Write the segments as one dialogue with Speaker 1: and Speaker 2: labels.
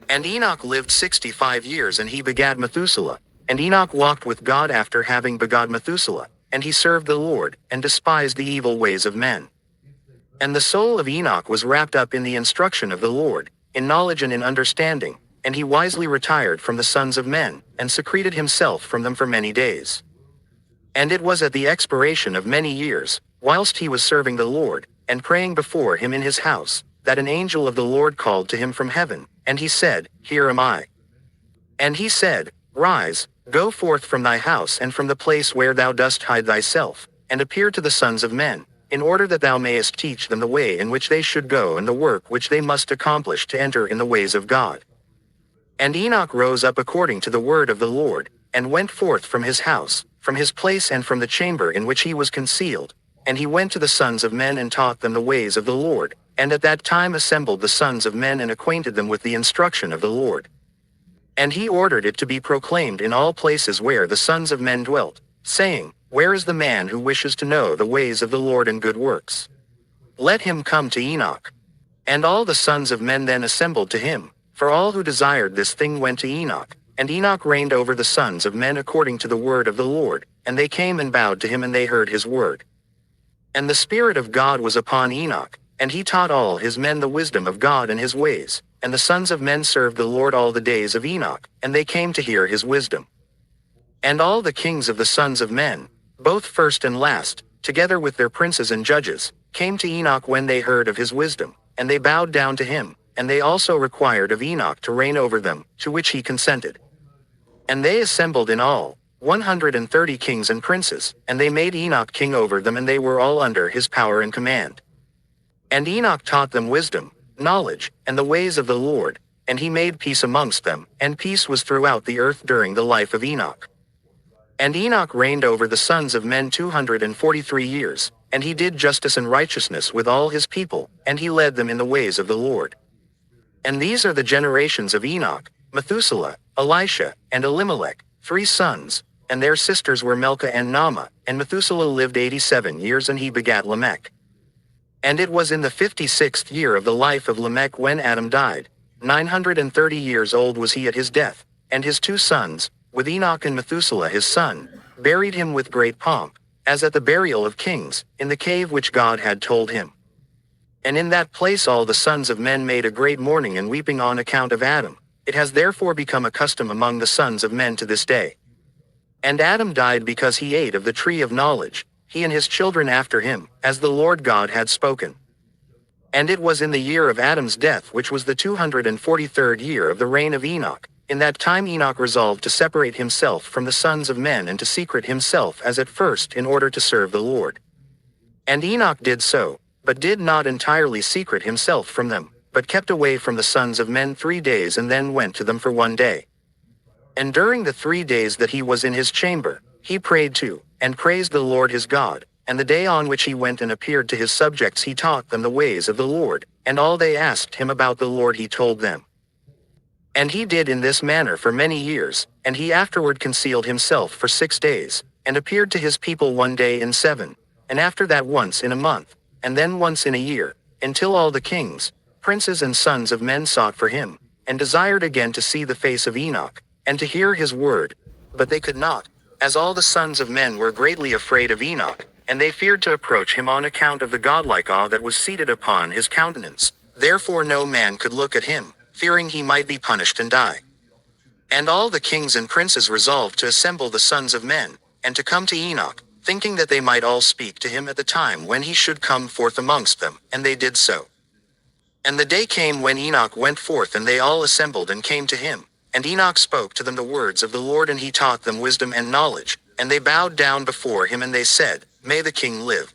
Speaker 1: And Enoch lived 65 years, and he begat Methuselah. And Enoch walked with God after having begot Methuselah, and he served the Lord, and despised the evil ways of men. And the soul of Enoch was wrapped up in the instruction of the Lord, in knowledge and in understanding, and he wisely retired from the sons of men, and secreted himself from them for many days. And it was at the expiration of many years, whilst he was serving the Lord, and praying before him in his house, that an angel of the Lord called to him from heaven, and he said, Here am I. And he said, Rise, go forth from thy house and from the place where thou dost hide thyself, and appear to the sons of men, in order that thou mayest teach them the way in which they should go and the work which they must accomplish to enter in the ways of God. And Enoch rose up according to the word of the Lord, and went forth from his house, from his place and from the chamber in which he was concealed, and he went to the sons of men and taught them the ways of the Lord, and at that time assembled the sons of men and acquainted them with the instruction of the Lord. And he ordered it to be proclaimed in all places where the sons of men dwelt, saying, Where is the man who wishes to know the ways of the Lord and good works? Let him come to Enoch. And all the sons of men then assembled to him, for all who desired this thing went to Enoch, and Enoch reigned over the sons of men according to the word of the Lord, and they came and bowed to him and they heard his word. And the Spirit of God was upon Enoch, and he taught all his men the wisdom of God and his ways, and the sons of men served the Lord all the days of Enoch, and they came to hear his wisdom. And all the kings of the sons of men, both first and last, together with their princes and judges, came to Enoch when they heard of his wisdom, and they bowed down to him, and they also required of Enoch to reign over them, to which he consented. And they assembled in all 130 kings and princes, and they made Enoch king over them, and they were all under his power and command. And Enoch taught them wisdom, knowledge, and the ways of the Lord, and he made peace amongst them, and peace was throughout the earth during the life of Enoch. And Enoch reigned over the sons of men 243 years, and he did justice and righteousness with all his people, and he led them in the ways of the Lord. And these are the generations of Enoch, Methuselah, Elisha, and Elimelech, 3 sons, and their sisters were Milcah and Naamah, and Methuselah lived 87 years, and he begat Lamech. And it was in the 56th year of the life of Lamech when Adam died. 930 years old was he at his death, and his 2 sons, with Enoch and Methuselah his son, buried him with great pomp, as at the burial of kings, in the cave which God had told him. And in that place all the sons of men made a great mourning and weeping on account of Adam. It has therefore become a custom among the sons of men to this day. And Adam died because he ate of the tree of knowledge, he and his children after him, as the Lord God had spoken. And it was in the year of Adam's death, which was the 243rd year of the reign of Enoch. In that time Enoch resolved to separate himself from the sons of men and to secrete himself as at first in order to serve the Lord. And Enoch did so, but did not entirely secrete himself from them, but kept away from the sons of men 3 days and then went to them for 1 day. And during the 3 days that he was in his chamber, he prayed to, and praised the Lord his God, and the day on which he went and appeared to his subjects he taught them the ways of the Lord, and all they asked him about the Lord he told them. And he did in this manner for many years, and he afterward concealed himself for 6 days, and appeared to his people 1 day in 7, and after that once in a month, and then once in a year, until all the kings, princes and sons of men sought for him, and desired again to see the face of Enoch, and to hear his word. But they could not, as all the sons of men were greatly afraid of Enoch, and they feared to approach him on account of the godlike awe that was seated upon his countenance. Therefore no man could look at him, fearing he might be punished and die. And all the kings and princes resolved to assemble the sons of men, and to come to Enoch, thinking that they might all speak to him at the time when he should come forth amongst them, and they did so. And the day came when Enoch went forth, and they all assembled and came to him. And Enoch spoke to them the words of the Lord, and he taught them wisdom and knowledge. And they bowed down before him, and they said, May the king live.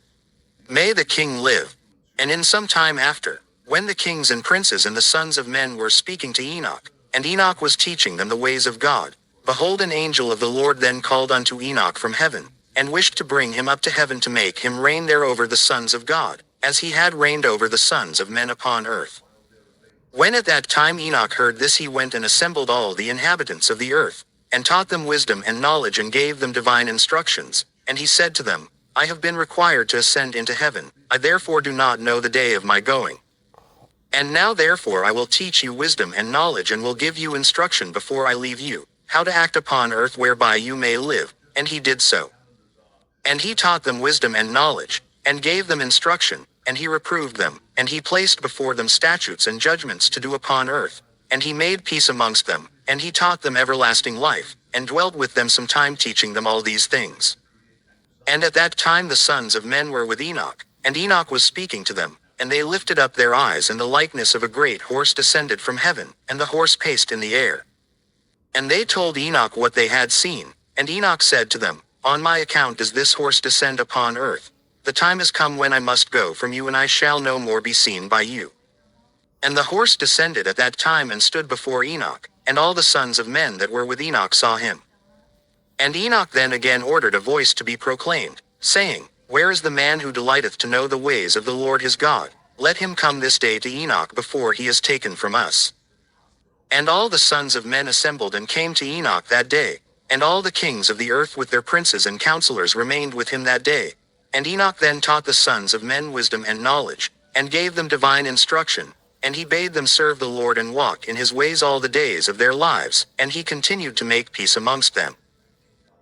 Speaker 1: May the king live. And in some time after, when the kings and princes and the sons of men were speaking to Enoch, and Enoch was teaching them the ways of God, behold, an angel of the Lord then called unto Enoch from heaven, and wished to bring him up to heaven to make him reign there over the sons of God, as he had reigned over the sons of men upon earth. When at that time Enoch heard this, he went and assembled all the inhabitants of the earth, and taught them wisdom and knowledge, and gave them divine instructions. And he said to them, I have been required to ascend into heaven, I therefore do not know the day of my going. And now therefore I will teach you wisdom and knowledge and will give you instruction before I leave you, how to act upon earth whereby you may live. And he did so. And he taught them wisdom and knowledge, and gave them instruction, and he reproved them, and he placed before them statutes and judgments to do upon earth. And he made peace amongst them, and he taught them everlasting life, and dwelt with them some time teaching them all these things. And at that time the sons of men were with Enoch, and Enoch was speaking to them, and they lifted up their eyes, and the likeness of a great horse descended from heaven, and the horse paced in the air. And they told Enoch what they had seen, and Enoch said to them, On my account does this horse descend upon earth. The time is come when I must go from you, and I shall no more be seen by you. And the horse descended at that time and stood before Enoch, and all the sons of men that were with Enoch saw him. And Enoch then again ordered a voice to be proclaimed, saying, Where is the man who delighteth to know the ways of the Lord his God? Let him come this day to Enoch before he is taken from us. And all the sons of men assembled and came to Enoch that day, and all the kings of the earth with their princes and counselors remained with him that day. And Enoch then taught the sons of men wisdom and knowledge, and gave them divine instruction, and he bade them serve the Lord and walk in his ways all the days of their lives, and he continued to make peace amongst them.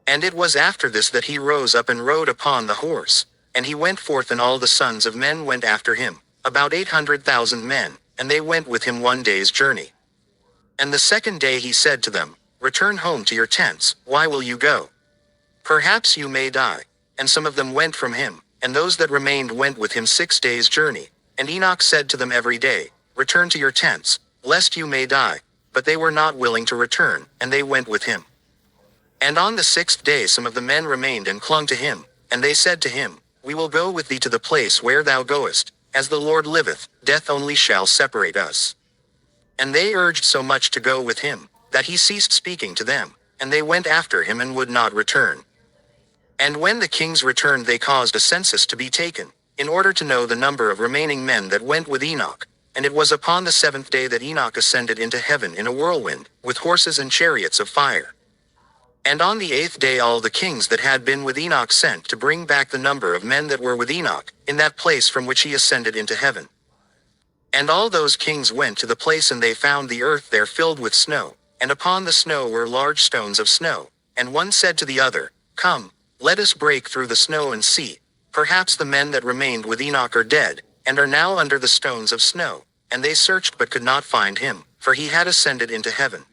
Speaker 1: And it was after this that he rose up and rode upon the horse, and he went forth, and all the sons of men went after him, about 800,000 men, and they went with him 1 day's journey. And the second day he said to them, Return home to your tents, why will you go? Perhaps you may die. And some of them went from him, and those that remained went with him 6 days' journey. And Enoch said to them every day, Return to your tents, lest you may die. But they were not willing to return, and they went with him. And on the 6th day some of the men remained and clung to him, and they said to him, We will go with thee to the place where thou goest. As the Lord liveth, death only shall separate us. And they urged so much to go with him, that he ceased speaking to them, and they went after him and would not return. And when the kings returned, they caused a census to be taken, in order to know the number of remaining men that went with Enoch. And it was upon the 7th day that Enoch ascended into heaven in a whirlwind, with horses and chariots of fire. And on the 8th day all the kings that had been with Enoch sent to bring back the number of men that were with Enoch, in that place from which he ascended into heaven. And all those kings went to the place, and they found the earth there filled with snow, and upon the snow were large stones of snow. And one said to the other, Come, let us break through the snow and see. Perhaps the men that remained with Enoch are dead, and are now under the stones of snow. And they searched but could not find him, for he had ascended into heaven.